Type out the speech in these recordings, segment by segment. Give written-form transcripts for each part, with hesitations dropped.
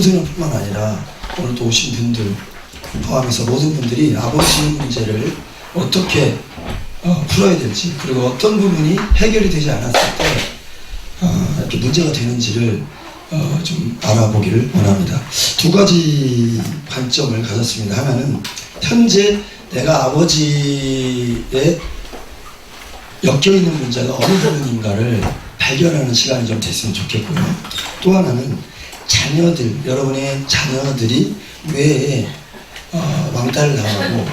선생님뿐만 아니라 오늘 또 오신 분들 포함해서 모든 분들이 아버지 문제를 어떻게 풀어야 될지, 그리고 어떤 부분이 해결이 되지 않았을 때 이렇게 문제가 되는지를 좀 알아보기를 원합니다. 두 가지 관점을 가졌습니다. 하나는 현재 내가 아버지의 엮여있는 문제가 어느 부분인가를 발견하는 시간이 좀 됐으면 좋겠고요. 또 하나는 자녀들, 여러분의 자녀들이 왜 왕따를 당하고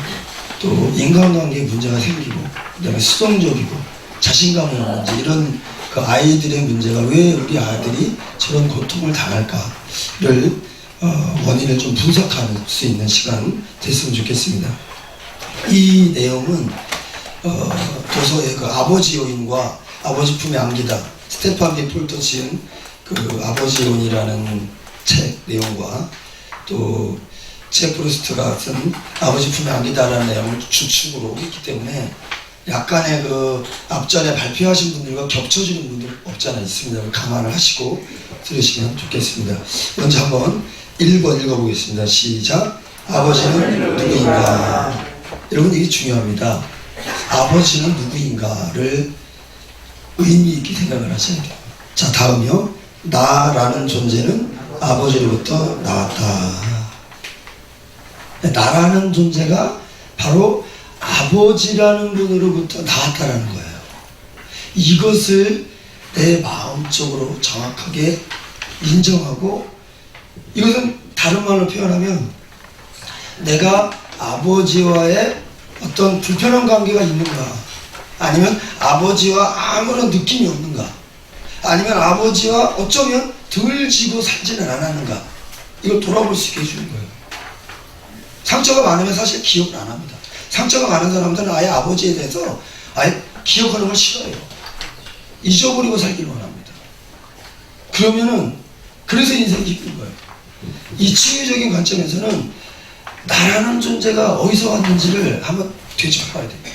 또 인간관계에 문제가 생기고 그다음에 수동적이고 자신감이 없는지, 이런 그 아이들의 문제가 왜 우리 아들이 저런 고통을 당할까를 원인을 좀 분석할 수 있는 시간 됐으면 좋겠습니다. 이 내용은 도서의 그 아버지 요인과 아버지 품에 안기다, 스테판 디폴터 지은 그 아버지 요인이라는 책 내용과 또 프루스트가 쓴 아버지 품에 안기다라는 내용을 주축으로 했기 때문에 약간의 그 앞전에 발표하신 분들과 겹쳐지는 분들 없지 않아 있습니다. 감안을 하시고 들으시면 좋겠습니다. 먼저 한번 읽어보겠습니다. 시작. 아버지는 누구인가? 여러분, 이게 중요합니다. 아버지는 누구인가를 의미 있게 생각을 하셔야 돼요. 자, 다음이요. 나라는 존재는 아버지로부터 나왔다. 나라는 존재가 바로 아버지라는 분으로부터 나왔다라는 거예요. 이것을 내 마음속으로 정확하게 인정하고, 이것은 다른 말로 표현하면 내가 아버지와의 어떤 불편한 관계가 있는가, 아니면 아버지와 아무런 느낌이 없는가, 아니면 아버지와 어쩌면 덜 지고 살지는 않았는가, 이걸 돌아볼 수 있게 해주는 거예요. 상처가 많으면 사실 기억을 안 합니다. 상처가 많은 사람들은 아예 아버지에 대해서 아예 기억하는 걸 싫어해요. 잊어버리고 살기를 원합니다. 그러면은 그래서 인생이 힘든 거예요. 이 치유적인 관점에서는 나라는 존재가 어디서 왔는지를 한번 되짚어봐야 됩니다.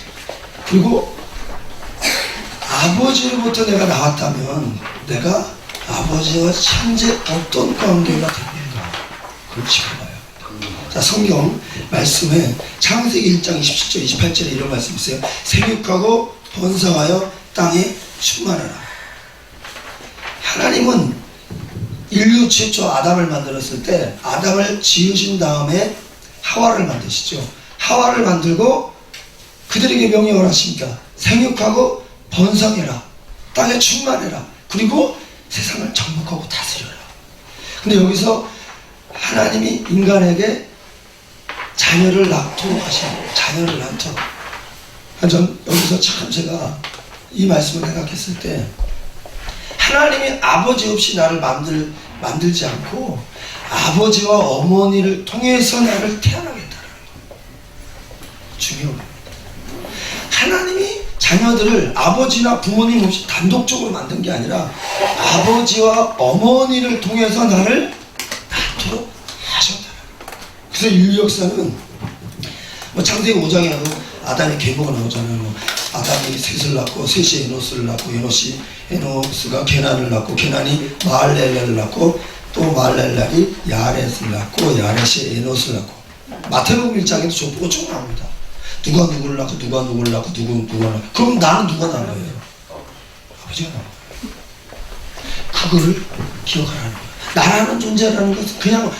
그리고 아버지로부터 내가 나왔다면 내가 아버지와 현재 어떤 관계가 되는가, 그걸 짚어봐야 합니다. 자, 성경 말씀에 창세기 1장 27절 28절에 이런 말씀이 있어요. 생육하고 번성하여 땅에 충만하라. 하나님은 인류 최초 아담을 만들었을 때 아담을 지으신 다음에 하와를 만드시죠. 하와를 만들고 그들에게 명령을 하십니다. 생육하고 번성해라. 땅에 충만해라. 그리고 세상을 정복하고 다스려라. 근데 여기서 하나님이 인간에게 자녀를 낳도록 하시는, 자녀를 낳도록. 전 여기서 참 제가 이 말씀을 생각했을 때, 하나님이 아버지 없이 나를 만들지 않고 아버지와 어머니를 통해서 나를 태어나게 했다는 거. 중요합니다. 하나님이 자녀들을 아버지나 부모님 없이 단독적으로 만든 게 아니라 아버지와 어머니를 통해서 나를 낳도록 하셨다는 거. 그래서 인류 역사는 창세기 5장에도 아담이 계보가 나오잖아요. 아담이 셋을 낳고 셋이 에노스를 낳고 에노스가 게난을 낳고 게난이 마할렐레를 낳고 또 마할렐렐이 야렛을 낳고 야렛이 에노스를 낳고, 마태복음 1장에도 족보가 쭉 나옵니다. 누가 누구를 낳고 누가 누구를 낳고 누가 낳고, 그럼 나는 누가 낳은 거예요? 아버지가 낳은 거예요. 그거를 기억하라는 거예요. 나라는 존재라는 것은 그냥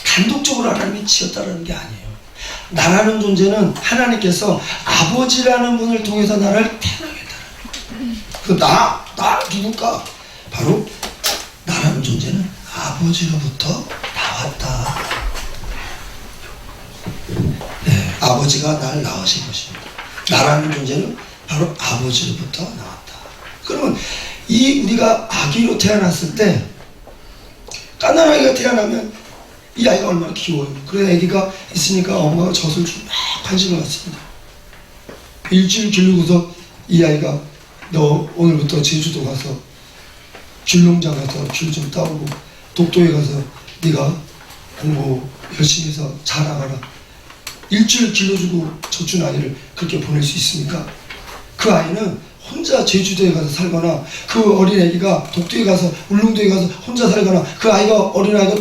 단독적으로 하나님이 지었다는 게 아니에요. 나라는 존재는 하나님께서 아버지라는 분을 통해서 나를 태어나게 했다는 거예요. 나 누굴까? 바로 나라는 존재는 아버지로부터 나왔다. 네, 아버지가 날 낳으신 것입니다. 나라는 존재는 바로 아버지로부터 나왔다. 그러면 우리가 아기로 태어났을 때, 깐난 아이가 태어나면 이 아이가 얼마나 귀여워요. 그래, 아기가 있으니까 엄마가 젖을 주고 막 관심을 갖습니다. 일주일 기르고서 이 아이가 너 오늘부터 제주도 가서 귤농장 가서 귤 좀 따오고 독도에 가서 네가 공부 열심히 해서 잘 나가라. 일주일 길러주고 젖준 아이를 그렇게 보낼 수 있습니까? 그 아이는 혼자 제주도에 가서 살거나, 그 어린 아기가 독도에 가서 울릉도에 가서 혼자 살거나, 그 아이가 어린아이가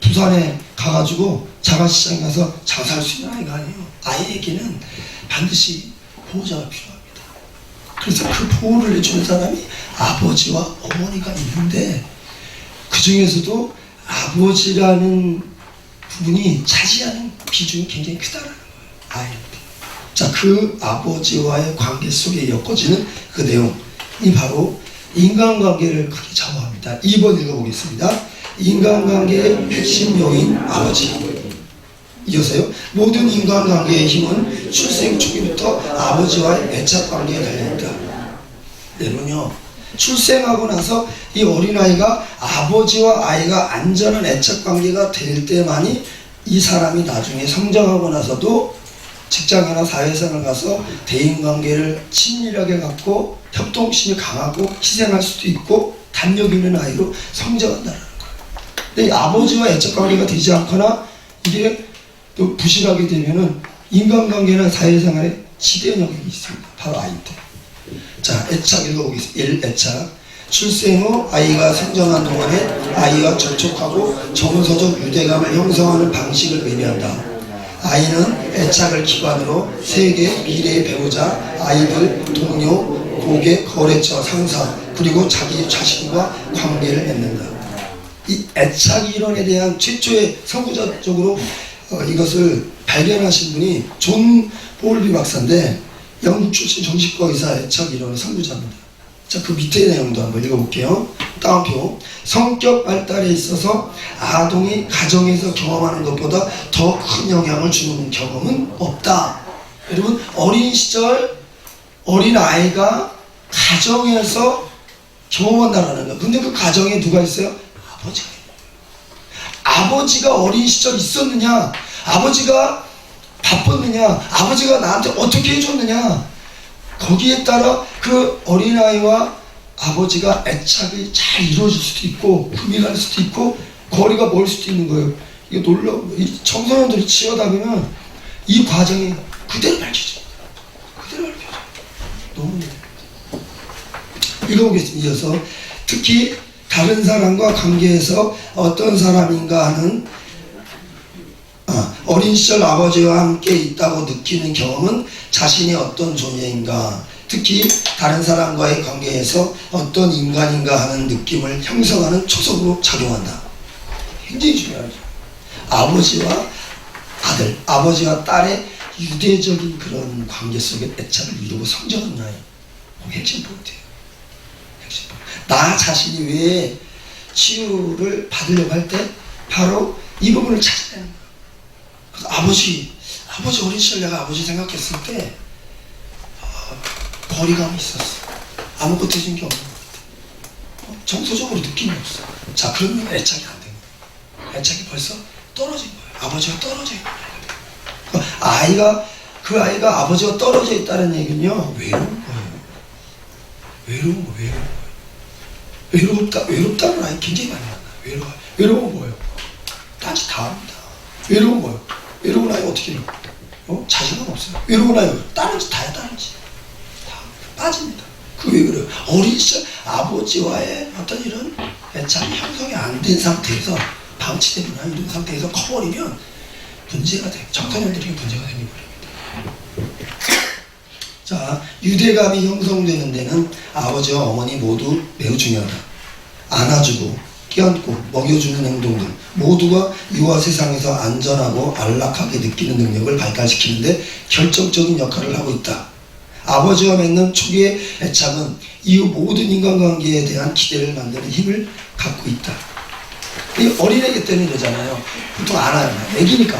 부산에 가가지고 자가시장에 가서 장사할 수 있는 아이가 아니에요. 아이에게는 반드시 보호자가 필요합니다. 그래서 그 보호를 해주는 사람이 아버지와 어머니가 있는데, 그 중에서도 아버지라는 부분이 차지하는 비중이 굉장히 크다라는 거예요. 아이한테. 자, 그 아버지와의 관계 속에 엮어지는 그 내용이 바로 인간관계를 크게 좌우합니다. 2번 읽어보겠습니다. 인간관계의 핵심 요인 아버지. 이어서요. 모든 인간관계의 힘은 출생 초기부터 아버지와의 애착관계에 달려있다. 내는요, 출생하고 나서 이 어린아이가 아버지와 아이가 안전한 애착관계가 될 때만이 이 사람이 나중에 성장하고 나서도 직장이나 사회생활 가서 대인관계를 친밀하게 갖고 협동심이 강하고 희생할 수도 있고 담력 있는 아이로 성장한다는 거예요. 근데 이 아버지와 애착관계가 되지 않거나 이게 또 부실하게 되면은 인간관계나 사회생활에 지대한 영향이 있습니다. 바로 아이 때. 자, 애착 읽어보겠습니다. 1. 애착. 출생 후 아이가 성장한 동안에 아이와 접촉하고 정서적 유대감을 형성하는 방식을 의미한다. 아이는 애착을 기반으로 세계, 미래의 배우자, 아이들, 동료, 고객, 거래처, 상사, 그리고 자기 자신과 관계를 맺는다. 이 애착 이론에 대한 최초의 선구자적으로 이것을 발견하신 분이 존 볼비 박사인데, 영국 출신 정신과 의사 애착 이론의 선구자입니다. 자, 그 밑에 내용도 한번 읽어볼게요. 따옴표. 성격 발달에 있어서 아동이 가정에서 경험하는 것보다 더 큰 영향을 주는 경험은 없다. 여러분, 어린 시절 어린 아이가 가정에서 경험한다라는 거예요. 근데 그 가정에 누가 있어요? 아버지가 있어요. 아버지가 어린 시절 있었느냐? 아버지가 바빴느냐? 아버지가 나한테 어떻게 해줬느냐? 거기에 따라 그 어린아이와 아버지가 애착이 잘 이루어질 수도 있고 금이 갈 수도 있고 거리가 멀 수도 있는 거예요. 이게 놀라워. 이 청소년들이 치어다보면 이 과정이 그대로 밝혀져요. 그대로 밝혀져요. 너무 읽어보겠습니다. 이어서 특히 다른 사람과 관계에서 어떤 사람인가 하는 어린 시절 아버지와 함께 있다고 느끼는 경험은 자신이 어떤 존재인가, 특히 다른 사람과의 관계에서 어떤 인간인가 하는 느낌을 형성하는 초석으로 작용한다. 굉장히 중요하죠. 아버지와 아들, 아버지와 딸의 유대적인 그런 관계 속에 애착을 이루고 성장하는 아이. 핵심 포인트예요. 핵심 포인트. 나 자신이 왜 치유를 받으려고 할 때 바로 이 부분을 찾아내는 거예요. 그래서 아버지 어린 시절 내가 아버지 생각했을 때 거리감이 있었어. 아무것도 해준 게 없는 것 같아. 정서적으로 느낌이 없어. 자, 그러면 애착이 안 된 거야. 애착이 벌써 떨어진 거야. 아버지가 떨어져 있는 거야. 그 아이가 아버지가 떨어져 있다는 얘기는요, 외로운 거예요. 외로운 거예요. 외롭다는 아이 굉장히 많이 만나요. 외로운 뭐예요? 딴짓 다 합니다. 외로운 뭐예요? 외로운 아이 어떻게 해요? 자신감 없어요. 외로운 아이 다른 짓 다 해, 다른 짓. 다 빠집니다. 왜 그래요? 어린 시절 아버지와의 어떤 이런 애착이 형성이 안 된 상태에서 방치되거나 이런 상태에서 커버리면 문제가 돼요. 청소년들이 문제가 되는 거입니다. 자, 유대감이 형성되는 데는 아버지와 어머니 모두 매우 중요하다. 안아주고 끼얹고 먹여주는 행동 등 모두가 유아 세상에서 안전하고 안락하게 느끼는 능력을 발달시키는데 결정적인 역할을 하고 있다. 아버지와 맺는 초기의 애착은 이후 모든 인간관계에 대한 기대를 만드는 힘을 갖고 있다. 이 어린애기 때는 이러잖아요. 보통 안아요. 애기니까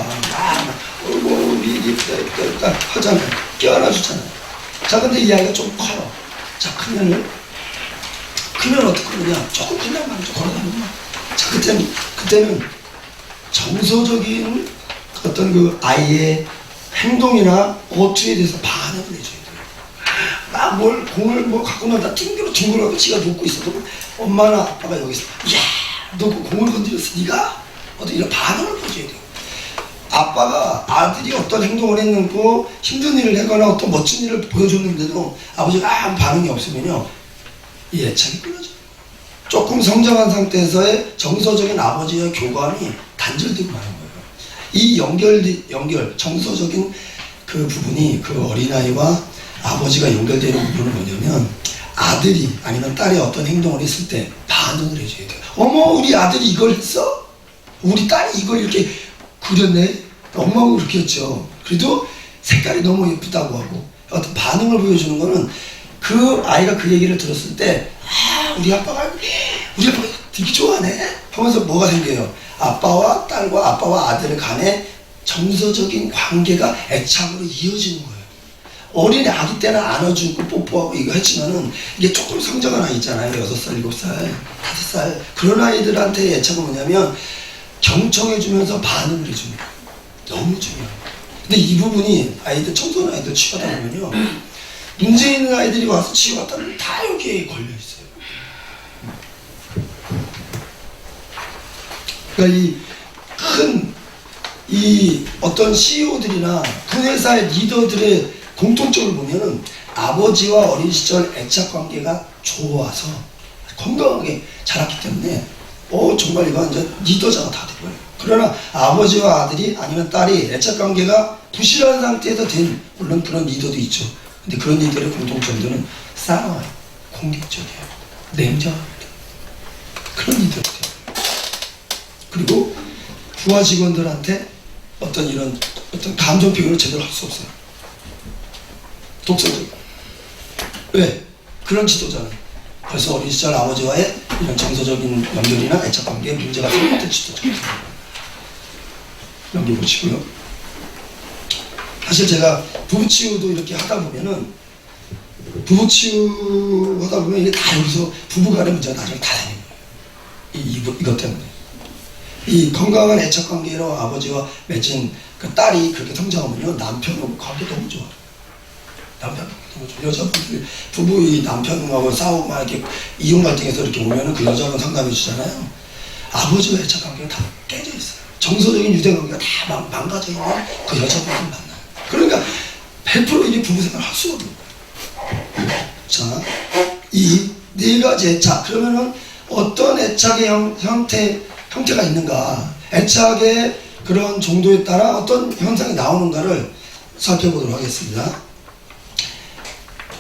하잖아요. 껴안아주잖아요. 자, 근데 이 아이가 좀 커요. 자, 크면 어떻게 하느냐? 조금 그냥 말이죠. 걸어다니면. 자, 그때는 정서적인 어떤 그 아이의 행동이나 어투에 대해서 반응을 해줘야 돼요. 막 공을 갖고 나다 튕겨가고 지가 놓고 있어도 엄마나 아빠가 여기 있어. 야, 너 그 공을 건드렸어. 네가? 어떤 이런 반응을 보여줘야 돼요. 아빠가 아들이 어떤 행동을 했는고 힘든 일을 하거나 어떤 멋진 일을 보여줬는데도 아버지가 아무 반응이 없으면요, 이 애착이 끊어져요. 조금 성장한 상태에서의 정서적인 아버지의 교감이 단절되고 마는 거예요. 이 연결, 정서적인 그 부분이 그 어린아이와 아버지가 연결되는 부분은 뭐냐면 아들이 아니면 딸이 어떤 행동을 했을 때 반응을 해줘야 돼요. 어머, 우리 아들이 이걸 했어? 우리 딸이 이걸 이렇게 그렸네? 엄마가 그렇게 했죠. 그래도 색깔이 너무 예쁘다고 하고 어떤 반응을 보여주는 거는 그 아이가 그 얘기를 들었을 때 우리 아빠가 되게 좋아하네 하면서 뭐가 생겨요? 아빠와 딸과 아빠와 아들 간의 정서적인 관계가 애착으로 이어지는 거예요. 어린 아기 때는 안아주고 뽀뽀하고 이거 했지만은 이게 조금 성장한 아이 있잖아요. 6살, 7살, 5살. 그런 아이들한테 애착은 뭐냐면 경청해주면서 반응을 해주는 거예요. 너무 중요해요. 근데 이 부분이 아이들, 청소년 아이들 치료하다 보면요. 문제 있는 아이들이 와서 치료하다면 다 여기에 걸려있어요. 그러니까 이 어떤 CEO들이나 그 회사의 리더들의 공통점을 보면은 아버지와 어린 시절 애착 관계가 좋아서 건강하게 자랐기 때문에 정말 이거 완전 리더자가 다 되고요. 그러나 아버지와 아들이 아니면 딸이 애착 관계가 부실한 상태에서 된 물론 그런 리더도 있죠. 근데 그런 리더의 공통점들은 싸워요. 공격적이에요. 냉정합니다. 그런 리더예요. 그리고 부하 직원들한테 어떤 감정 표현을 제대로 할 수 없어요. 독서적. 왜? 그런 지도자는. 그래서 어린 시절 아버지와의 이런 정서적인 연결이나 애착 관계에 문제가 생겼던 지도자입니다. 여기 보시고요. 사실 제가 부부치유도 이렇게 하다 보면은 부부치유 하다 보면 이게 다 여기서 부부간의 문제가 나중에 다 생겨요. 이것 때문에. 이 건강한 애착 관계로 아버지와 맺은 그 딸이 그렇게 성장하면요. 남편하고 관계 너무 좋아요. 남편 너무 좋아요. 여자분들, 부부 이 남편하고 싸우고 막 이렇게 이혼 갈등해서 이렇게 오면은 그 여자분 상담해 주잖아요. 아버지와 애착 관계가 다 깨져 있어요. 정서적인 유대 관계가 다 망가져 있는 그 여자분을 만나요. 그러니까 100% 이게 부부 생활을 할 수가 없는 거예요. 자, 이 네 가지 애착. 그러면은 어떤 애착의 형태가 있는가? 애착의 그런 정도에 따라 어떤 현상이 나오는가를 살펴보도록 하겠습니다.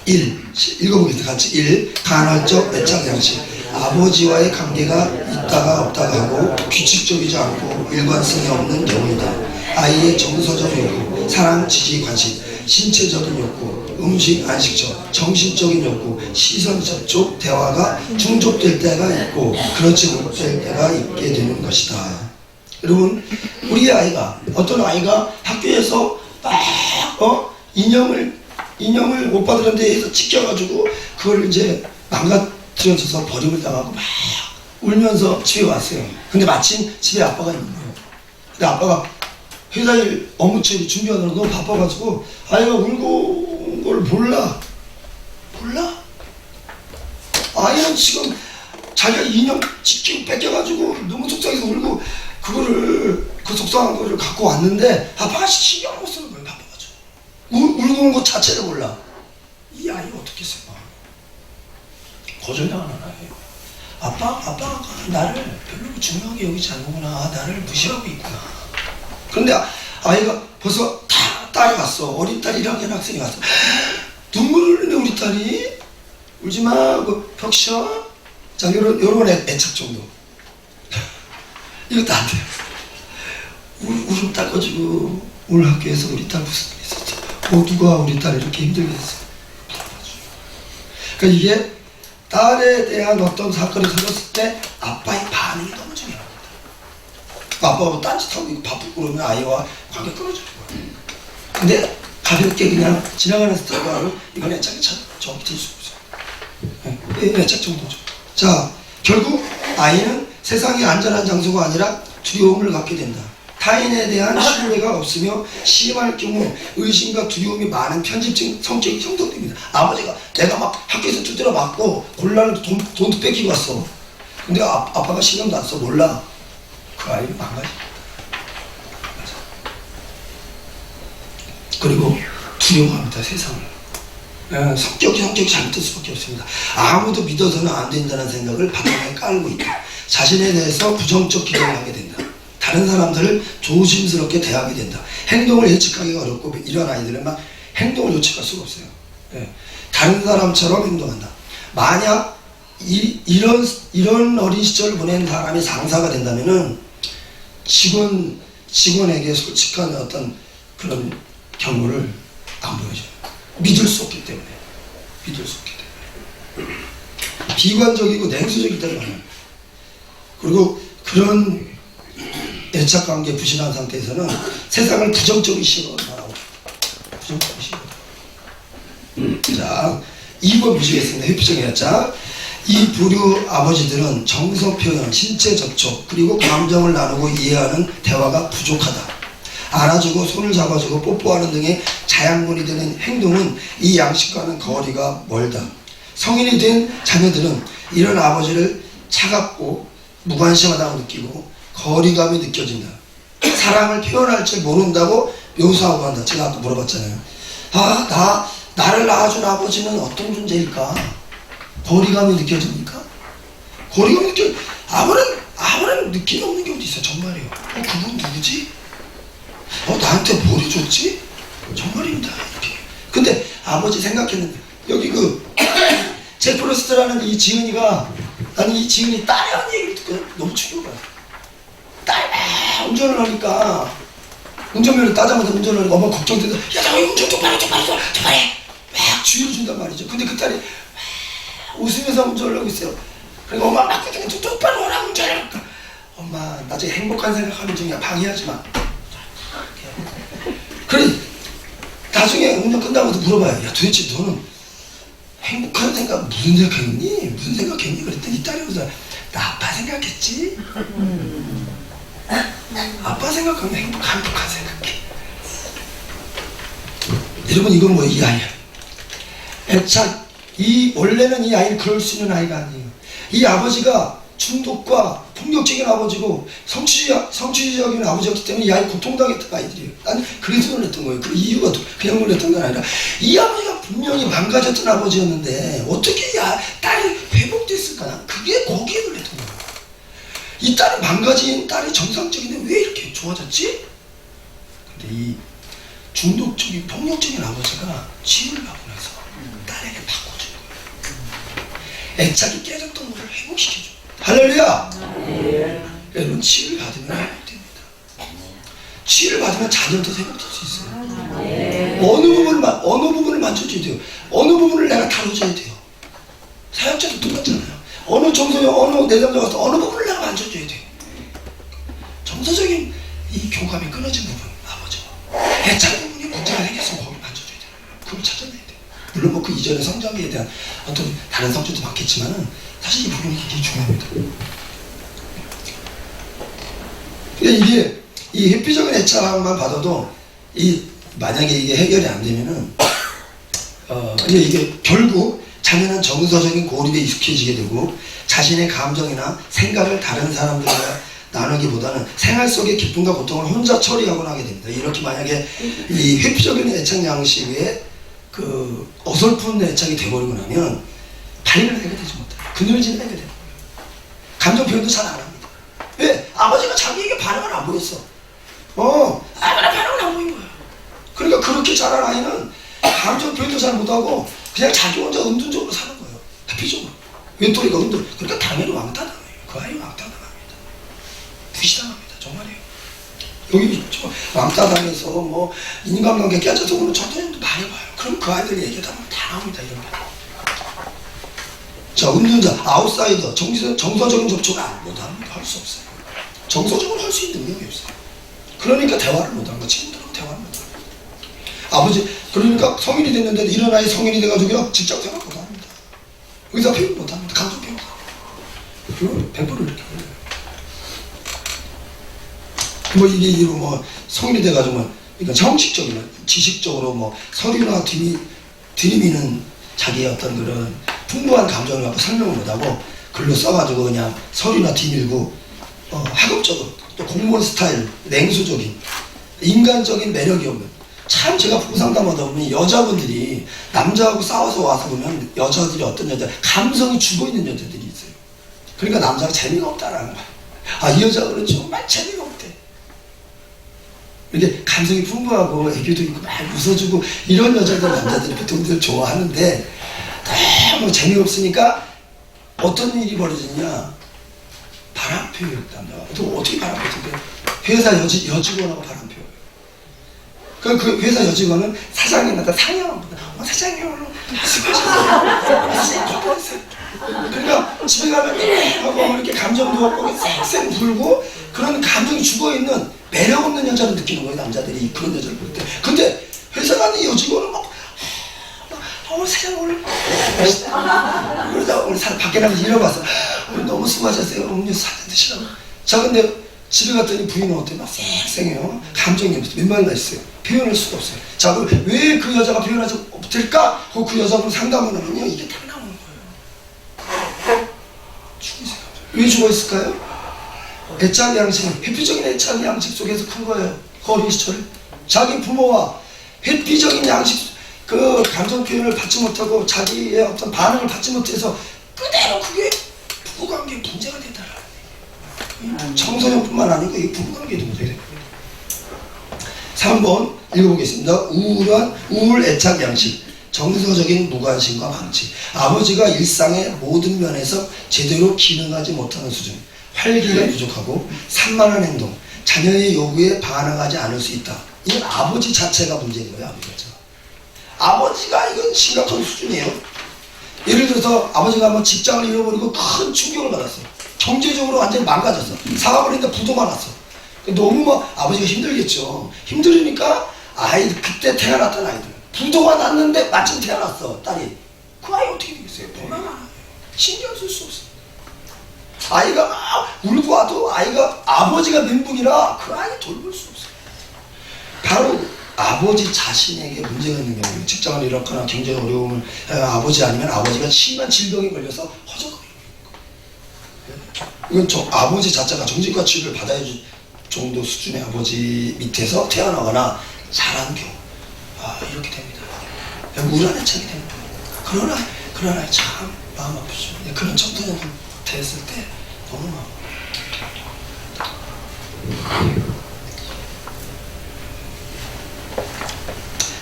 1. 읽어보겠습니다. 같이. 1. 간헐적 애착 양식. 아버지와의 관계가 있다가 없다가 하고 규칙적이지 않고 일관성이 없는 경우이다. 아이의 정서적 욕구, 사랑, 지지, 관심, 신체적인 욕구, 음식, 안식처, 정신적인 욕구, 시선 접촉, 대화가 충족될 때가 있고 그렇지 못할 때가 있게 되는 것이다. 여러분, 우리 아이가 어떤 아이가 학교에서 막 인형을 오빠들한테 해서 지켜가지고 그걸 이제 망가뜨려져서 버림을 당하고 막 울면서 집에 왔어요. 근데 마침 집에 아빠가 있는 거예요. 근데 아빠가 회사 일 업무 처리 준비하느라 너무 바빠가지고 아이가 울고 온 걸 몰라. 아이는 지금 자기가 인형 지키고 뺏겨가지고 너무 속상해서 울고 그 속상한 거를 갖고 왔는데 아빠가 신경 못 쓰는 거예요. 바빠가지고 울고 온 것 자체를 몰라. 이 아이 어떻게 생각? 거절당하는 아이예요. 아빠가 나를 별로 중요하게 여기지 않는구나. 나를 무시하고 있구나. 그런데 아이가 벌써 딸이 왔어. 어린 딸 1학년 학생이 왔어. 눈물을 흘리네 우리 딸이. 울지마. 벽 쉬어. 자, 요런 애착 정도. 이것도 안 돼요. 울음 닦아주고 오늘 학교에서 우리 딸 무슨 일 있었어? 누가 우리 딸 이렇게 힘들게 했어? 그러니까 이게 딸에 대한 어떤 사건이 터졌을 때 아빠의 반응이 너무 중요합니다. 아빠가 딴짓하고 바쁘고 그러면 아이와 관계 끊어지는 거예요. 근데 가볍게 그냥 지나가는 스타일로 이건 애착이 정확히 수 없어요. 애착 정도죠. 자, 결국 아이는 세상이 안전한 장소가 아니라 두려움을 갖게 된다. 타인에 대한 신뢰가 없으며 심할 경우 의심과 두려움이 많은 편집증 성격이 형성됩니다. 아버지가 내가 막 학교에서 두드려 맞고 곤란해서 돈도 뺏기고 왔어. 근데 아빠가 신경도 안 써. 몰라. 그 아이를 망가집니다. 그리고 두려워합니다. 세상을. 성격이 잘못될 수밖에 없습니다. 아무도 믿어서는 안 된다는 생각을 바탕에 깔고 있다. 자신에 대해서 부정적 기대를 하게 된다. 다른 사람들을 조심스럽게 대하게 된다. 행동을 예측하기가 어렵고 이런 아이들은 막 행동을 예측할 수가 없어요. 예. 다른 사람처럼 행동한다. 만약 이런 어린 시절을 보낸 사람이 상사가 된다면은 직원에게 솔직한 어떤 그런 경고를 안 보여줘요. 믿을 수 없기 때문에. 비관적이고 냉소적일 때가 많아요. 그리고 그런 애착관계 부실한 상태에서는 세상을 부정적으로 시험하고 부정적으로 시험. 자, 2번 보시겠습니다. 회피적인 애착. 이 부류 아버지들은 정서 표현, 신체 접촉, 그리고 감정을 나누고 이해하는 대화가 부족하다. 안아주고 손을 잡아주고 뽀뽀하는 등의 자양분이 되는 행동은 이 양식과는 거리가 멀다. 성인이 된 자녀들은 이런 아버지를 차갑고 무관심하다고 느끼고 거리감이 느껴진다. 사랑을 표현할 줄 모른다고 묘사하고 한다. 제가 아까 물어봤잖아요. 나를 낳아준 아버지는 어떤 존재일까? 거리감이 느껴집니까? 거리감이 아무런 느낌이 없는 게 어디 있어. 정말이에요. 그분 누구지? 나한테 뭘 해줬지? 정말입니다. 이렇게. 근데 아버지 생각했는데 여기 제프로스트라는 이 지은이가, 나는 이 지은이 딸이 하는 얘기를 듣고 너무 충격을 받아요. 딸이 운전을 하니까 운전면허 따자마자 운전을 하니까 엄마 걱정돼서 야 너 운전 똑바로 막 주의를 준단 말이죠. 근데 그 딸이 웃으면서 운전을 하고 있어요. 그러니까 엄마 막 똑바로 하라 운전을. 엄마 나중에 행복한 생각하는 중이야. 방해하지 마. 그래 나중에 운전 끝나고도 물어봐요. 야 도대체 너는 행복한 생각 무슨 생각했니? 그랬더니 이 딸이 그러더라. 나 아빠 생각했지? 아빠 생각하면 행복한 생각해. 여러분 이건 이 아이야. 애착. 원래는 이 아이는 그럴 수 있는 아이가 아니에요. 이 아버지가 중독과 폭력적인 아버지고 성취적인 아버지였기 때문에 이 아이 고통당했던 아이들이에요. 나는 그래서 놀랬던 거예요. 그 이유가 그냥 놀랬던 건 아니라 이 아버지가 분명히 망가졌던 아버지였는데 어떻게 딸이 회복됐을까? 그게 거기에 놀랬던 거예요. 이 딸이 망가진 딸이 정상적인데 왜 이렇게 좋아졌지? 근데 이 중독적인 폭력적인 아버지가 치유를 받고 나서 딸에게 바꿔주는 거예요. 애착이 깨졌던 것을 회복시켜줘요. 할렐루야! 여러분 치유를 받으면 회복됩니다. 치유를 받으면 자녀도 회복될 수 있어요. 어느 부분을 만져줘야 돼요. 어느 부분을 내가 다뤄줘야 돼요. 사역자도 똑같잖아요. 어느 내담자 가서 어느 부분을 내가 만져줘야 돼요. 정서적인 이 교감이 끊어진 부분, 아버지와 애착 부분이 문제가 생겼으면 거기 만져줘야 돼요. 그걸 찾아내야 돼요. 물론 그 이전의 성장기에 대한 어떤 다른 성질도 많겠지만은 사실 이 부분이 굉장히 중요합니다. 이게 이 회피적인 애착만 받아도 만약에 이게 해결이 안 되면은 이게 결국 자녀는 정서적인 고립에 익숙해지게 되고 자신의 감정이나 생각을 다른 사람들과 나누기보다는 생활 속의 기쁨과 고통을 혼자 처리하곤 하게 됩니다. 이렇게 만약에 이 회피적인 애착 양식에 어설픈 애착이 돼버리고 나면 발현을 하게 되지 못해요. 그늘지는 하게 되는 거예요. 감정 표현도 잘 안 합니다. 왜? 아버지가 자기에게 반응을 안 보였어. 아무나 반응을 안 보인 거예요. 그러니까 그렇게 자란 아이는 감정 표현도 잘 못하고 그냥 자기 혼자 은둔적으로 사는 거예요. 회피적으로. 왼토리가 그러니까 당연히 왕따당해요. 그 아이 왕따당합니다. 부시당합니다. 정말이에요. 여기 왕따당해서 인간관계 깨져서 그러면 저도 많이 봐요. 그럼 그 아이들 얘기하다 보면 다 나옵니다. 이런 거. 자, 운전자, 아웃사이더, 정서적인 접촉을 못합니다. 할 수 없어요. 정서적으로 할 수 있는 능력이 없어요. 그러니까 대화를 못하는 거. 친구들하고 대화를 못하는 거. 아버지, 그러니까 성인이 됐는데 이런 아이 성인이 돼가지고 직장 생활 못합니다. 의사 표현 못합니다. 감정 표현 못합니다. 100% 이렇게 걸려요. 이게 성인이 돼가지고 그러니까 형식적인 지식적으로 서류나 들이미는 자기의 어떤 그런 풍부한 감정을 갖고 설명을 못하고 글로 써가지고 그냥 서류나 뒤밀고 학업적으로 또 공무원 스타일 냉소적인 인간적인 매력이 없는 참 제가 부부 상담하다 보면 여자분들이 남자하고 싸워서 와서 보면 여자들이 어떤 감성이 죽어있는 여자들이 있어요. 그러니까 남자가 재미가 없다라는 거예요. 이 여자가 그렇지 정말 재미가 없대. 이렇게 감성이 풍부하고 애교도 있고 막 웃어주고 이런 여자들 남자들이 보통들 좋아하는데 너무 재미없으니까 어떤 일이 벌어지냐, 바람 피워요. 남자가 어떻게 바람 피워요? 회사 여직원하고 바람 피워요. 그 회사 여직원은 사장님한테 상여보다 사장님 오늘 수고하셨어요. 그러니까 집에 가면 하고 이렇게 감정도 없고 쌩쌩 불고 그런 감정이 죽어있는 매력 없는 여자를 느끼는 거예요. 남자들이 그런 여자를 볼 때. 근데 회사 가는 여직원은 막 오늘 사장 오늘 그러다 오늘 밖에 나가서 일어나서 오늘 너무 수고하셨어요. 음료수 한잔 드시라고. 자 근데 집에 갔더니 부인은 어때? 막 쌩쌩해요. 감정이 몇 마디나 있어요. 표현할 수가 없어요. 자 그럼 왜 그 여자가 표현하지 못할까? 그 여자분 상담을 하면요 이게 다 나오는 거예요. 죽이세요. 왜 죽어있을까요? 애착 양식, 회피적인 애착 양식 속에서 큰 거예요. 그 어린 시절 자기 부모와 회피적인 양식 그 감정 표현을 받지 못하고 자기의 어떤 반응을 받지 못해서 그대로 그게 부부관계에 문제가 되더라. 청소년뿐만 아니고 이 부부관계도 문제가 됩니다. 3번 읽어보겠습니다. 우울 애착 양식, 정서적인 무관심과 방치. 아버지가 일상의 모든 면에서 제대로 기능하지 못하는 수준, 활기가 부족하고 산만한 행동, 자녀의 요구에 반응하지 않을 수 있다. 이건 아버지 자체가 문제인 거예요. 아버지가 이건 심각한 수준이에요. 예를 들어서 아버지가 한번 직장을 잃어버리고 큰 충격을 받았어요. 경제적으로 완전히 망가졌어. 사업을 했는데 부도가 났어. 너무 막 아버지가 힘들겠죠. 힘들으니까 그때 태어났던 아이들 부도가 났는데 마침 태어났어 딸이. 그 아이 어떻게 되겠어요? 보나마나 신경 쓸 수 없어. 아이가 막 울고 와도 아이가 아버지가 멘붕이라 그 아이 돌볼 수 없어. 바로 아버지 자신에게 문제가 있는 경우에 직장을 잃었거나 경제적 어려움을 아버지 아니면 아버지가 심한 질병에 걸려서 허전하게 이건 아버지 자체가 정신과 치료를 받아야 할 정도 수준의 아버지 밑에서 태어나거나 자란 경우 이렇게 됩니다. 우울한 애착이 됩니다. 그러나 참 마음 아프죠. 그런 청소년 됐을 때 너무 마음 아프죠.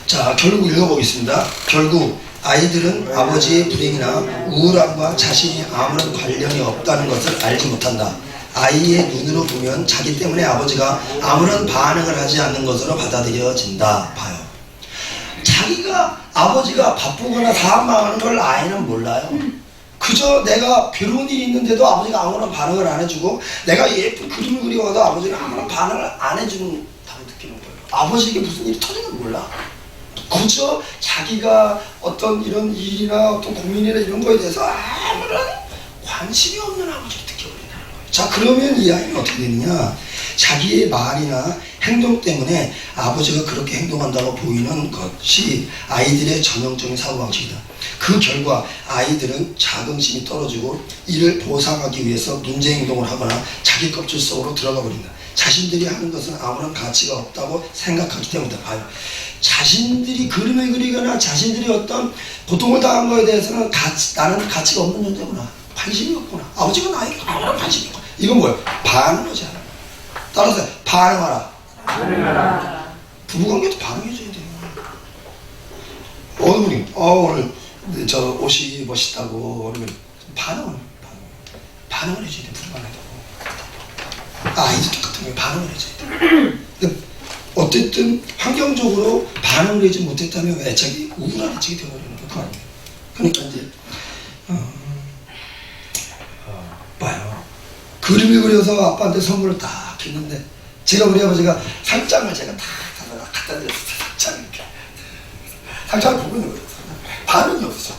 자, 결국 읽어보겠습니다. 결국 아이들은 아버지의 불행이나 우울함과 자신이 아무런 관련이 없다는 것을 알지 못한다. 아이의 눈으로 보면 자기 때문에 아버지가 아무런 반응을 하지 않는 것으로 받아들여진다. 봐요. 자기가 아버지가 바쁘거나 사업 망하는 걸 아이는 몰라요. 그저 내가 괴로운 일이 있는데도 아버지가 아무런 반응을 안 해주고 내가 예쁜 그림을 그리워도 아버지가 아무런 반응을 안 해준다고 느끼는 거예요. 아버지에게 무슨 일이 터지는 걸 몰라. 그저 자기가 어떤 이런 일이나 어떤 고민이나 이런 거에 대해서 아무런 관심이 없는 아버지를 느껴버린다는 거예요. 자, 그러면 이 아이는 어떻게 되느냐? 자기의 말이나 행동 때문에 아버지가 그렇게 행동한다고 보이는 것이 아이들의 전형적인 사고방식이다. 그 결과 아이들은 자긍심이 떨어지고 이를 보상하기 위해서 문제 행동을 하거나 자기 껍질 속으로 들어가 버린다. 자신들이 하는 것은 아무런 가치가 없다고 생각하기 때문이다. 봐요. 자신들이 그림을 그리거나 자신들이 어떤 고통을 당한 거에 대해서는 나는 가치가 없는 존재구나. 관심이 없구나. 아버지가 나에게 아무런 관심이 없구나. 이건 뭐예요? 반응하지 않아. 따라서 반응하라. 부부관계도 반응해줘야 돼요. 어느 분이 오늘 저 옷이 멋있다고 그러면 반응을 해줘야 돼. 부부관계도. 아이도 똑같은 거예요. 반응을 해줘야 돼. 어쨌든 환경적으로 반응을 하지 못했다면 애착이 우울한 애착이 되어버리는 거 아니에요. 그러니까 이제 봐요. 그림을 그려서 아빠한테 선물을 딱 했는데 제가 우리 아버지가 상장을 제가 다 갖다 드렸어요. 상장 이렇게 상장을 보고 있는 거예요. 반응이 없어.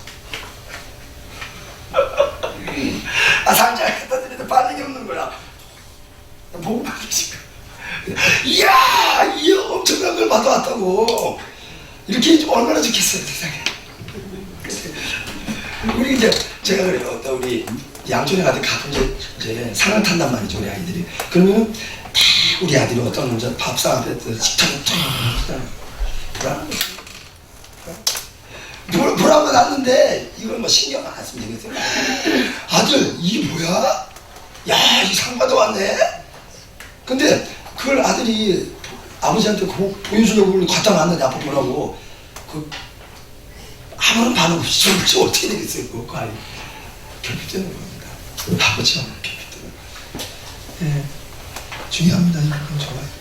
상장을 갖다 드리는데 반응이 없는 거야. 보고 받으신 거야. 이야, 이 엄청난 걸 받아왔다고. 이렇게 얼마나 좋겠어요, 세상에. 우리 이제 제가 그래요. 우리 양촌에 가서 가끔 이제 상을 탄단 말이죠, 우리 아이들이. 그러면 다 우리 아들이 어떤 남자 밥상 앞에 식탁에 불안한 거지. 불안만 났는데 이걸 뭐 신경 안 쓰면 되겠어요. 아들, 이게 뭐야? 야, 이 상 받아왔네? 근데 그걸 아들이 아버지한테 그거 보여주려고 갖다 놨는데 아빠 보라고 아무런 반응 없이 저 어떻게 되겠어요? 그거 아니 결핍되는 겁니다. 아버지와 결핍되는 예, 중요합니다. 이건 좋아요.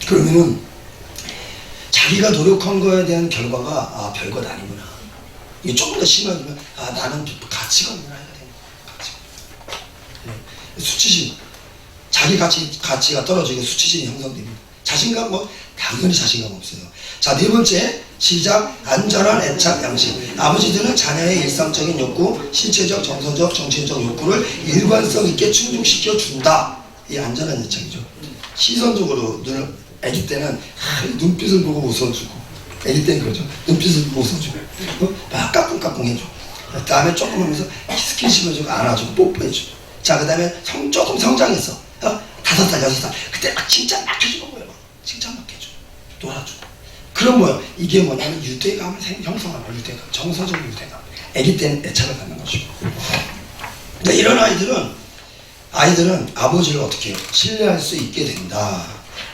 그러면은 자기가 노력한 거에 대한 결과가 별것 아니구나. 이게 조금 더 심해지면 나는 가치관을 해야 되는 거야. 네. 수치심, 자기 가치가 떨어지고 수치심이 형성됩니다. 자신감 당연히 자신감 없어요. 자, 네 번째 시작. 안전한 애착 양식. 아버지들은 자녀의 일상적인 욕구, 신체적, 정서적, 정신적 욕구를 일관성 있게 충족시켜 준다. 이 안전한 애착이죠. 시선적으로 아기 때는 눈빛을 보고 웃어주고, 아기 때는 그러죠. 눈빛을 보고 웃어주고, 막 까꿍까꿍 해줘. 그 다음에 조금 하면서 스킨십 해주고, 안아주고, 뽀뽀해주고. 자, 그 다음에 조금 성장했어. 5살, 6살. 그때 칭찬 막 해주는 거예요. 칭찬 막 해줘. 놀아주고. 그럼 뭐요? 이게 뭐냐면 유대감을 형성하는 거예요. 유대감. 정서적 유대감. 아기 때는 애착을 갖는 것이고. 근데 이런 아이들은 아버지를 어떻게 해요? 신뢰할 수 있게 된다.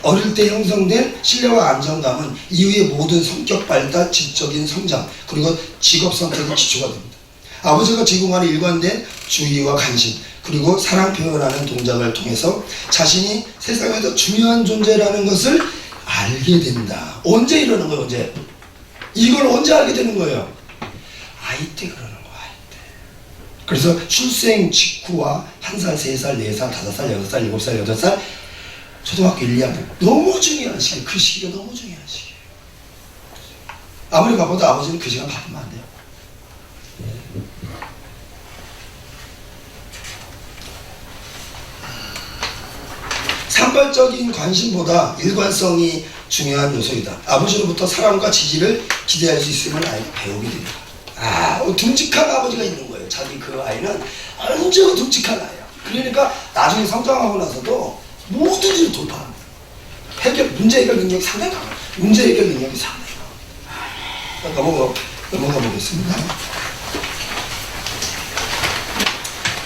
어릴 때 형성된 신뢰와 안정감은 이후의 모든 성격 발달, 지적인 성장, 그리고 직업 선택의 기초가 됩니다. 아버지가 제공하는 일관된 주의와 관심, 그리고 사랑 표현하는 동작을 통해서 자신이 세상에서 중요한 존재라는 것을 알게 된다. 언제 이러는 거예요? 언제? 이걸 언제 알게 되는 거예요? 아이 때 그러는 거야. 아이 때. 그래서 출생 직후와 1살, 3살, 4살, 5살, 6살, 7살, 8살 초등학교 1, 2학년 너무 중요한 시기예요. 그 시기가 너무 중요한 시기예요. 아무리 바빠도 아버지는 그 시간 바쁘면 안 돼요. 산발적인 관심보다 일관성이 중요한 요소이다. 아버지로부터 사랑과 지지를 기대할 수 있으면 아이가 배우게 됩니다. 듬직한 아버지가 있는 거예요. 자기 그 아이는 언제나 듬직한 아이야. 그러니까 나중에 성장하고 나서도 모든 돌파합니다. 문제 해결 능력이 상당히 강해요. 문제 해결 능력이 상당히 강해요. 넘어가 보겠습니다.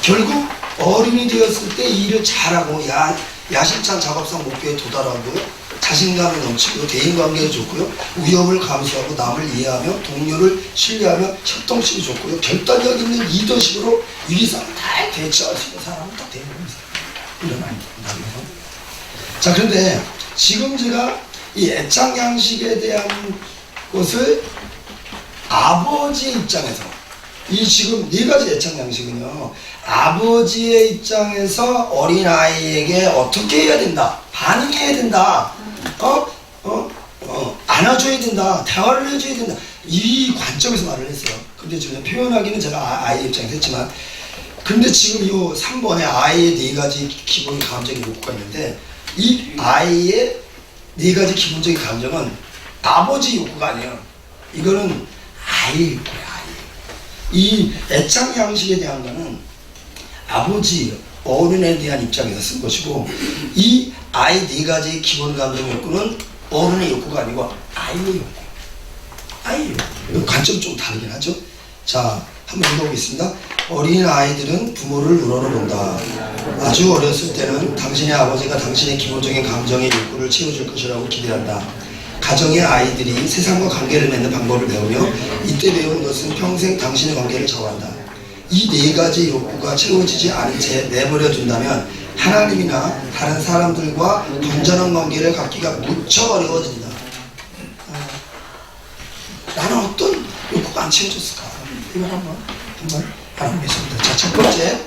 결국 어른이 되었을 때 일을 잘하고 야심찬 작업상 목표에 도달하고 자신감이 넘치고 대인관계가 좋고요. 위협을 감수하고 남을 이해하며 동료를 신뢰하며 협동심이 좋고요. 결단력 있는 리더십으로 위기상을 다 대처할 수 있는 사람은 딱 대부분 이런 아이입니다. 자, 그런데 지금 제가 이 애착 양식에 대한 것을 아버지의 입장에서 이 지금 4가지 애착 양식은요, 아버지의 입장에서 어린아이에게 어떻게 해야 된다, 반응해야 된다, 안아줘야 된다, 대화를 해줘야 된다, 이 관점에서 말을 했어요. 근데 지금 표현하기는 제가 아이의 입장에서 했지만, 근데 지금 이 3번에 아이의 4가지 기본 감정의 욕구가 있는데, 이 아이의 4가지 기본적인 감정은 아버지 욕구가 아니에요. 이거는 아이 욕구야. 이 애착 양식에 대한 거는 아버지, 어른에 대한 입장에서 쓴 것이고, 이 아이 4가지 기본 감정 욕구는 어른의 욕구가 아니고 아이의 욕구. 아이의 욕구. 관점 좀 다르긴 하죠. 자, 한번 읽어보겠습니다. 어린 아이들은 부모를 우러러본다. 아주 어렸을 때는 당신의 아버지가 당신의 기본적인 감정의 욕구를 채워줄 것이라고 기대한다. 가정의 아이들이 세상과 관계를 맺는 방법을 배우며 이때 배운 것은 평생 당신의 관계를 좌우한다. 이 4가지 욕구가 채워지지 않은 채 내버려 둔다면 하나님이나 다른 사람들과 건전한 관계를 갖기가 무척 어려워진다. 나는 어떤 욕구가 안 채워졌을까? 이걸 한번 알아보겠습니다. 자, 첫 번째,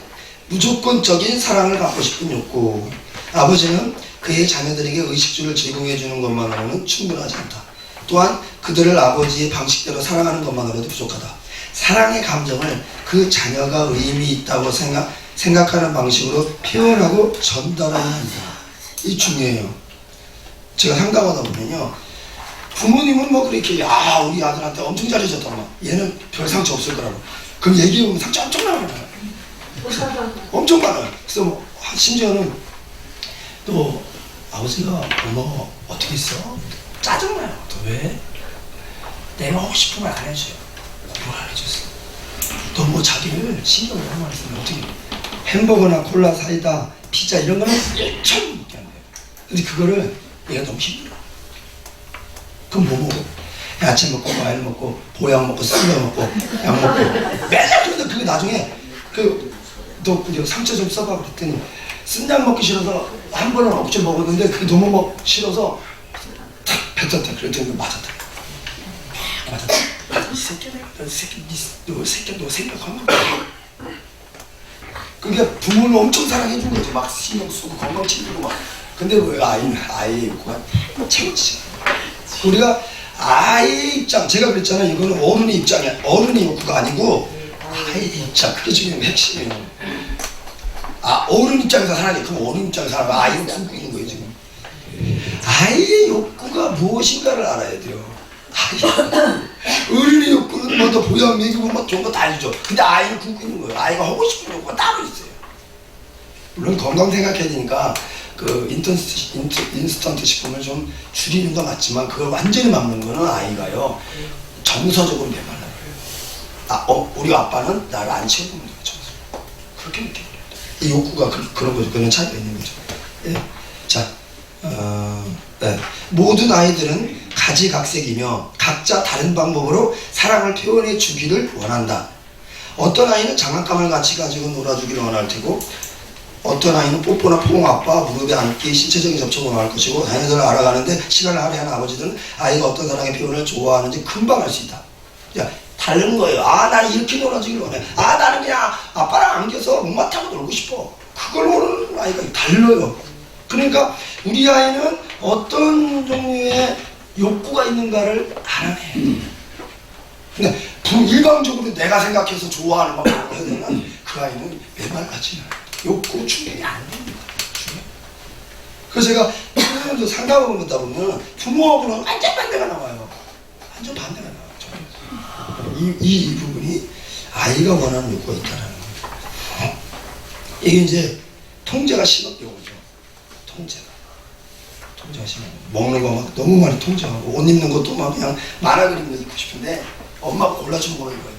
무조건적인 사랑을 받고 싶은 욕구. 아버지는 그의 자녀들에게 의식주를 제공해 주는 것만으로는 충분하지 않다. 또한 그들을 아버지의 방식대로 사랑하는 것만으로도 부족하다. 사랑의 감정을 그 자녀가 의미 있다고 생각하는 방식으로 표현하고 전달해야 한다. 이 중요해요. 제가 상담하다 보면요, 부모님은 뭐 그렇게 우리 아들한테 엄청 잘해줬다, 얘는 별 상처 없을 거라고. 그럼 얘기해보면 상처 엄청 많아요. 엄청 많아요. 그래서 뭐 심지어는 또 아버지가 뭐 어떻게 했어? 짜증나요. 또 왜? 내가 하고 싶은 걸 안 해줘요. 공부를 안 해줬어. 또 뭐 자기를 신경을 너무 많이 쓰면 어떻게 해? 햄버거나 콜라, 사이다, 피자 이런 거는 1천 먹게 안 돼요. 근데 그거를 얘가 너무 힘들어. 그럼 뭐 먹어? 야채 먹고 과일 먹고 보약 먹고 쓸려 먹고 약 먹고 맨날 그러는데 그게 나중에 너 상처 좀 써봐 그랬더니 쓴 약 먹기 싫어서 한 번은 억지로 먹었는데 그게 너무 싫어서 탁 뱉었다. 그랬더니 맞았다. 맞았다. 이 새끼 너 생각하면 그러니까 부모는 엄청 사랑해준 거지. 막 신경 쓰고 건강 챙기고 막. 근데 왜 아이의 욕구가 채워지잖아. 우리가 아이의 입장, 제가 그랬잖아요. 이거는 어른의 입장이야. 어른의 욕구가 아니고 아이의 입장. 그게 지금 핵심이에요. 어른 입장에서 살아야 돼. 그럼 어른 입장에서 살아야 아이를 품고 있는 거예요 지금. 아이의 욕구가 무엇인가를 알아야 돼요. 어른의 욕구는 뭐 더 보양 먹이고 뭐 좋은 거 다 해주죠. 근데 아이를 품고 있는 거예요. 아이가 하고 싶은 욕구가 따로 있어요. 물론 건강 생각해야 되니까 그 인스턴트 식품을 좀 줄이는 건 맞지만 그걸 완전히 막는 거는 아이가요 정서적으로 메말라요. 우리 아빠는 나를 안 채워주는 거예요. 정서. 그렇게 느껴요. 이 욕구가 그런 거죠. 그런 차이가 있는 거죠. 예. 자, 네. 모든 아이들은 가지각색이며 각자 다른 방법으로 사랑을 표현해 주기를 원한다. 어떤 아이는 장난감을 같이 가지고 놀아주기를 원할 테고 어떤 아이는 뽀뽀나 포옹, 아빠 무릎에 앉기, 신체적인 접촉을 원할 것이고 자녀들을 알아가는데 시간을 할애하는 아버지들은 아이가 어떤 사랑의 표현을 좋아하는지 금방 알 수 있다. 야, 다른 거예요. 나는 이렇게 놀아주기를 원해. 나는 그냥 아빠랑 안겨서 못마타고 놀고 싶어. 그걸 모르는 아이가 달라요. 그러니까 우리 아이는 어떤 종류의 욕구가 있는가를 알아내야 돼. 근데 일방적으로 내가 생각해서 좋아하는 방법을 해야 되면 그 아이는 메말라지는 욕구 충분히 안 됩니다. 그래서 제가 부모님도 상담을 하다 보면 부모하고는 완전 반대가 나와요. 완전 반대가 나와요. 이 부분이 아이가 원하는 욕구가 있다는 거예요. 이게 이제 통제가 심한 경우죠. 통제가 심한 거. 먹는 거 막 너무 많이 통제하고 옷 입는 것도 막 그냥 만화 그리는 거 입고 싶은데 엄마가 골라주는 걸 입어야 돼.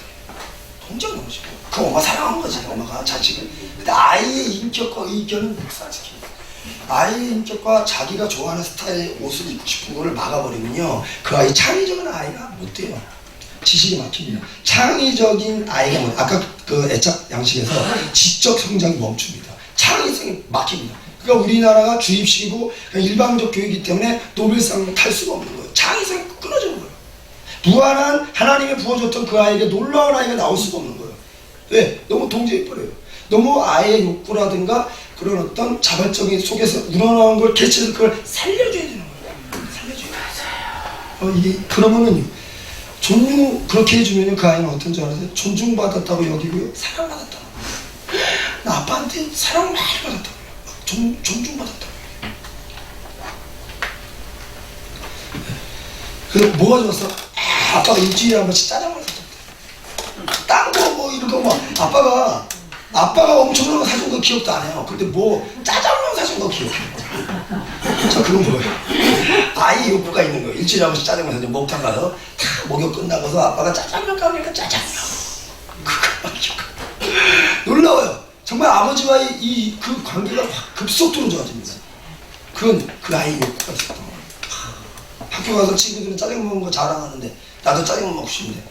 통제가 너무 심해. 그 엄마 사랑한 거지. 엄마가 자식을. 근데 아이의 인격과 의견은 묵살시킵니다. 아이의 인격과 자기가 좋아하는 스타일의 옷을 입고 싶은 거를 막아버리면요 그 아이 창의적인 아이가 못 돼요. 지식이 막힙니다. 창의적인 아이가 아까 그 애착 양식에서 지적 성장이 멈춥니다. 창의성이 막힙니다. 그러니까 우리나라가 주입식이고 일방적 교육이기 때문에 노벨상을 탈 수가 없는 거예요. 창의성이 끊어지는 거예요. 무한한 하나님이 부어줬던 그 아이에게 놀라운 아이가 나올 수가 없는 거예요. 왜? 너무 통제해버려요. 너무 아이의 욕구라든가 그런 어떤 자발적인 속에서 우러나온 걸 개체해서 그걸 살려줘야 되는 거예요. 살려줘야 돼요. 이게 그러면은 그렇게 해주면 그 아이는 어떤 줄 알아요? 존중받았다고 여기고요. 사랑받았다고. 나 아빠한테 사랑을 많이 받았다고요. 존중받았다고요. 그래서 뭐가 좋았어? 아빠가 일주일에 한 번씩 짜장면 사줬대. 딴거 뭐 이런 거 막 아빠가 엄청난 거 사준 거 기억도 안 해요. 근데 짜장면 사준 거 기억해요. 저 그건 뭐예요? 아이 욕구가 있는 거예요. 일주일에 한 번씩 짜장면 사줘. 목욕탕 가서 다 목욕 끝나고서 아빠가 짜장면 가니까 짜장면. 그거 놀라워요. 정말 아버지와의 그 관계가 확 급속도로 좋아집니다. 그건 그 아이의 욕구가 있었던 거예요. 학교 가서 친구들은 짜장면 먹는 거 자랑하는데 나도 짜장면 먹고 싶은데.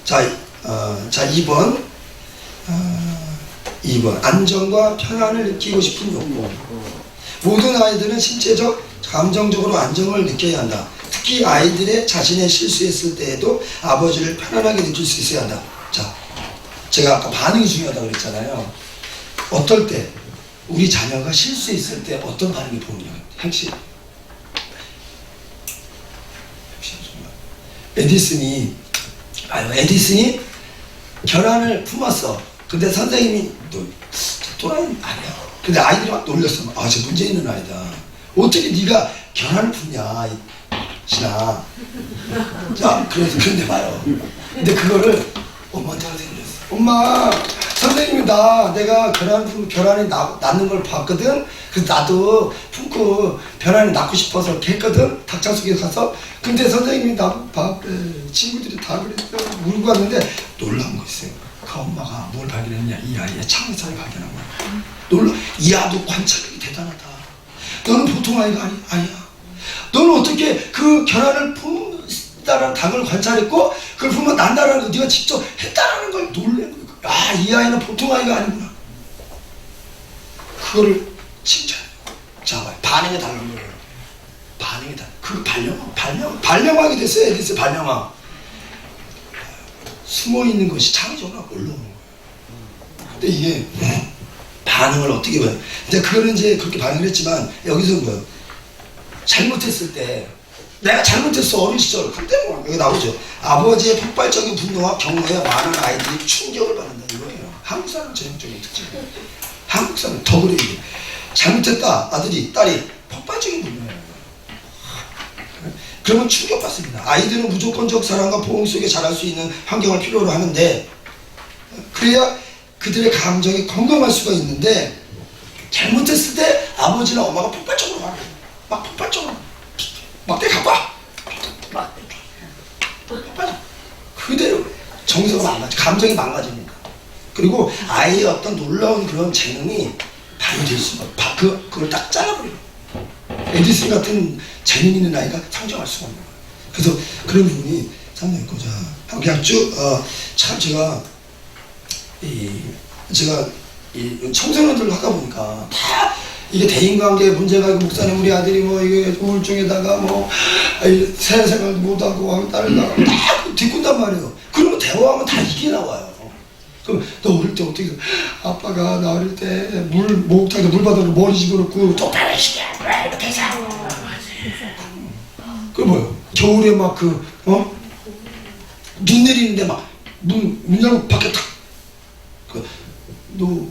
자 2번 안정과 평안을 느끼고 싶은 욕구. 모든 아이들은 신체적, 감정적으로 안정을 느껴야 한다. 특히 아이들의 자신의 실수했을 때에도 아버지를 편안하게 느낄 수 있어야 한다. 자, 제가 아까 반응이 중요하다고 그랬잖아요. 어떨 때 우리 자녀가 실수했을 때 어떤 반응이 보이냐. 핵심. 에디슨이 결함을 품었어. 근데 선생님이 너 또라이 아니야. 근데 아이들이 막 놀렸어. 저 문제 있는 아이다. 어떻게 네가 결함을 품냐, 신아. 자, 그런데 봐요. 근데 그거를 엄마한테 들렸어. 엄마, 선생님이 내가 결함이 낳는 걸 봤거든. 그래서 나도 품고 결함이 낳고 싶어서 이렇게 했거든. 닭장 속에 가서. 근데 선생님이 나보고 봐. 그래. 친구들이 다 그랬어. 울고 왔는데 놀라운 거 있어요. 그 엄마가 뭘 발견했냐? 이 아이의 창의성을 발견한 거야. 이 아도 관찰력이 대단하다. 너는 보통 아이가 아니야. 너는 어떻게 그 결혼을 품다라는 닭을 관찰했고 그걸 품어 난다라는 거 네가 직접 했다라는 걸 놀래는 거야. 아, 이 아이는 보통 아이가 아니구나. 그거를 칭찬해. 자, 반응이 다른 거예요. 반응이 달라. 그 발명하게 됐어요. 에디슨 발명왕. 숨어 있는 것이 창조가 올라오는 거예요. 근데 이게 반응을 어떻게 봐요? 근데 그거는 이제 그렇게 반응을 했지만 여기서 뭐예요? 잘못했을 때 내가 잘못했어 어린 시절 그때 뭐 여기 나오죠. 아버지의 폭발적인 분노와 경고에 많은 아이들이 충격을 받는다 이거예요. 한국 사람 전형적인 특징이에요. 한국 사람 더 그래요. 이게. 잘못했다 아들이 딸이 폭발적인 분노예요. 그러면 충격받습니다. 아이들은 무조건적 사랑과 보호 속에 자랄 수 있는 환경을 필요로 하는데 그래야 그들의 감정이 건강할 수가 있는데 잘못했을 때 아버지나 엄마가 폭발적으로 말해요. 막 폭발적으로 막 내 갖고 와 폭발 그대로 정서가 망가져 감정이 망가집니다. 그리고 아이의 어떤 놀라운 그런 재능이 발휘될 수가 그걸 딱 잘라버려요. 에디슨 같은 재능 있는 아이가 상정할 수가 없는 거예요. 그래서 그런 부분이 상당히 있고, 자, 그냥 쭉, 참 제가 이 청소년들 하다 보니까 다 이게 대인관계 문제가 있고, 목사님 우리 아들이 뭐 이게 우울증에다가 뭐 사회생활 못하고 딸다가 다 뒷군단 말이에요. 그러면 대화하면 다 이게 나와요. 그럼 너 어릴 때 어떻게 아빠가 나 어릴 때 목욕탕에서 물 받아서 머리 집어넣고 똑바로 시켜 이렇게 해서 그 뭐요? 겨울에 막 눈 내리는데 막 문 열고 밖에 탁 너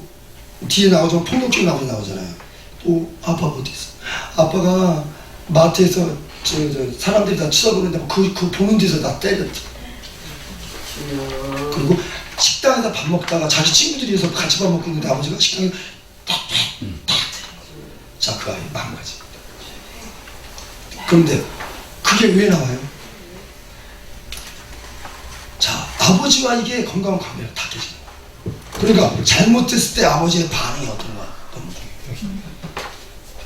뒤에 나오잖아. 폭력적인 아버지 나오잖아요. 또 아빠 어디 있어? 아빠가 마트에서 사람들이 다 쳐다보는데 그 보는 데서 나 때렸지. 그리고 식당에서 밥 먹다가 자기 친구들이서 같이 밥 먹고 있는데 아버지가 식당에 딱 자, 그 아이 망가지. 그런데 그게 왜 나와요? 자, 아버지와 이게 건강한 관계가 다 깨지는 거예요. 그러니까 잘못했을 때 아버지의 반응이 어떤가 너무 중요해요.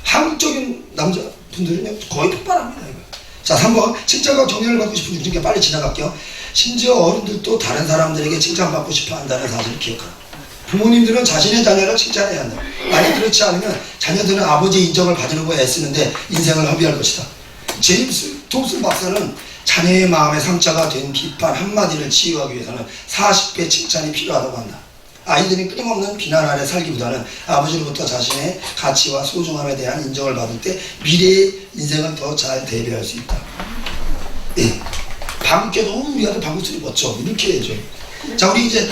한국적인 남자분들은 거의 폭발합니다. 이거. 자, 3번 칭찬과 격려를 받고 싶은 중에 빨리 지나갈게요. 심지어 어른들도 다른 사람들에게 칭찬받고 싶어 한다는 사실을 기억하라. 부모님들은 자신의 자녀를 칭찬해야 한다. 만약 그렇지 않으면 자녀들은 아버지의 인정을 받으려고 애쓰는데 인생을 허비할 것이다. 제임스 톰슨 박사는 자녀의 마음에 상처가 된 비판 한마디를 치유하기 위해서는 40배 칭찬이 필요하다고 한다. 아이들이 끊임없는 비난 아래 살기보다는 아버지로부터 자신의 가치와 소중함에 대한 인정을 받을 때 미래의 인생은 더 잘 대비할 수 있다. 예. 방귀깨도 우리 아들 방귀 소리 멋져 이렇게 해야죠. 자, 우리 이제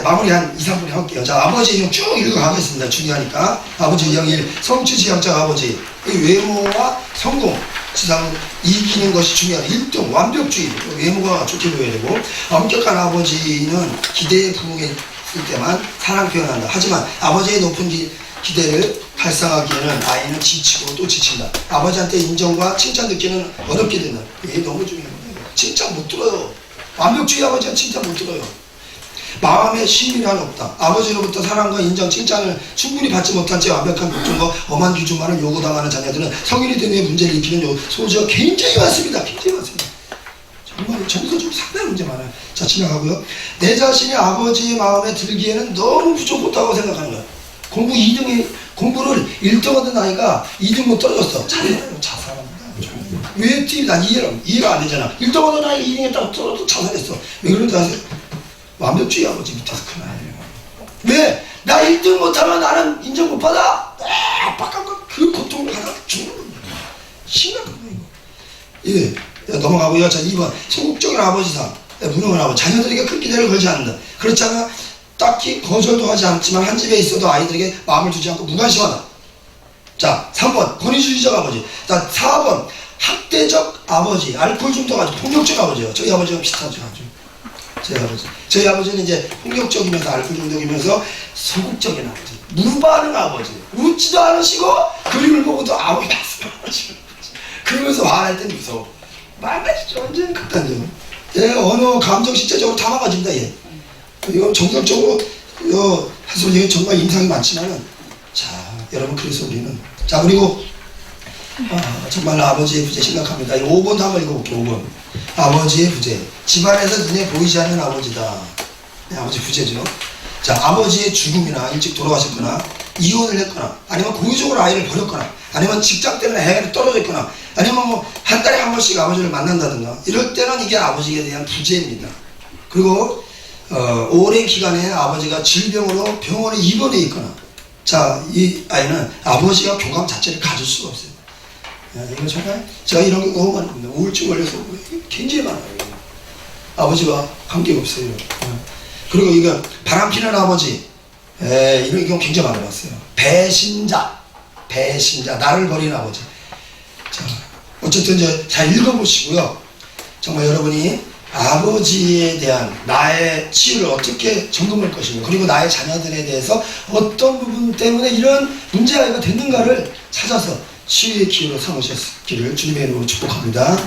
마무리 한 2, 3분 할게요. 자, 아버지 이름 쭉 읽어가겠습니다. 중요하니까. 아버지 영일 성취지향적 아버지 외모와 성공 세상을 이기는 것이 중요하다. 1등 완벽주의 외모가 좋게 보여야 되고 엄격한 아버지는 기대에 부응했을 때만 사랑 표현한다. 하지만 아버지의 높은 기대를 달성하기에는 아이는 지치고 또 지친다. 아버지한테 인정과 칭찬 듣기는 어렵게 된다. 이게 너무 중요합니다. 칭찬 못 들어요. 완벽주의 아버지는 칭찬 못 들어요. 마음에 신뢰가 없다. 아버지로부터 사랑과 인정, 칭찬을 충분히 받지 못한 채 완벽한 걱정과 엄한 기준만을 요구당하는 자녀들은 성인이 된 후에 문제를 일으키는 소지가 굉장히 많습니다. 굉장히 많습니다. 정말 정서적으로 상당히 문제 많아요. 자, 지나가고요. 내 자신이 아버지의 마음에 들기에는 너무 부족하다고 생각하는 거야. 공부를 1등 얻은 아이가 2등 못 떨어졌어. 자살합니다. 왜 난 이해가 안 되잖아. 1등 얻은 아이가 2등 했다고 떨어져 자살했어. 왜 그런지 아세요? 완벽주의 아버지 밑에서 큰 아이예요. 왜? 나 1등 못하면 나는 인정 못 받아? 아빠가 그 고통을 하다가 죽는 거예요. 심각한 거예요. 예, 넘어가고요. 자, 2번 소극적인 아버지상 무능한 아버지 자녀들에게 큰 기대를 걸지 않는다. 그렇지 않아 딱히 거절도 하지 않지만 한 집에 있어도 아이들에게 마음을 두지 않고 무관심하다. 자, 3번 권위주의적 아버지. 자, 4번 학대적 아버지 알코올 중독 아버지 폭력적 아버지요. 저희 아버지가 비슷하죠. 저희 아버지는 이제 폭력적이면서 알코올 중독이면서 소극적인 아버지 무반응 아버지 웃지도 않으시고 그림을 보고도 아무 말씀하시고 그러면서 화날 땐 무서워. 망가지죠. 완전히 극단적으로. 예, 언어 감정 실제적으로 다 망가집니다. 예. 이건 정상적으로 하소연이 정말 인상이 많지만은 자 여러분, 그래서 우리는. 자, 그리고 정말 아버지의 부재 심각합니다. 5번 한번 읽어볼게요. 5번. 아버지의 부재. 집안에서 눈에 보이지 않는 아버지다. 네, 아버지 부재죠. 자, 아버지의 죽음이나 일찍 돌아가셨거나 이혼을 했거나 아니면 고의적으로 아이를 버렸거나 아니면 직장 때문에 해외로 떨어졌거나 아니면 뭐 한 달에 한 번씩 아버지를 만난다든가 이럴 때는 이게 아버지에 대한 부재입니다. 그리고 오랜 기간에 아버지가 질병으로 병원에 입원해 있거나, 자, 이 아이는 아버지가 교감 자체를 가질 수가 없어요. 이거 정말 제가 이런 게 너무 많습니다. 우울증 걸려서 굉장히 많아요. 아버지와 관계가 없어요. 그리고 이거 바람피는 아버지, 이런 경우 굉장히 많이 봤어요. 배신자, 나를 버린 아버지. 자, 어쨌든 이제 잘 읽어보시고요. 정말 여러분이 아버지에 대한 나의 치유를 어떻게 점검할 것인가, 그리고 나의 자녀들에 대해서 어떤 부분 때문에 이런 문제가 됐는가를 찾아서 치유의 기회로 삼으셨기를 주님의 이름으로 축복합니다.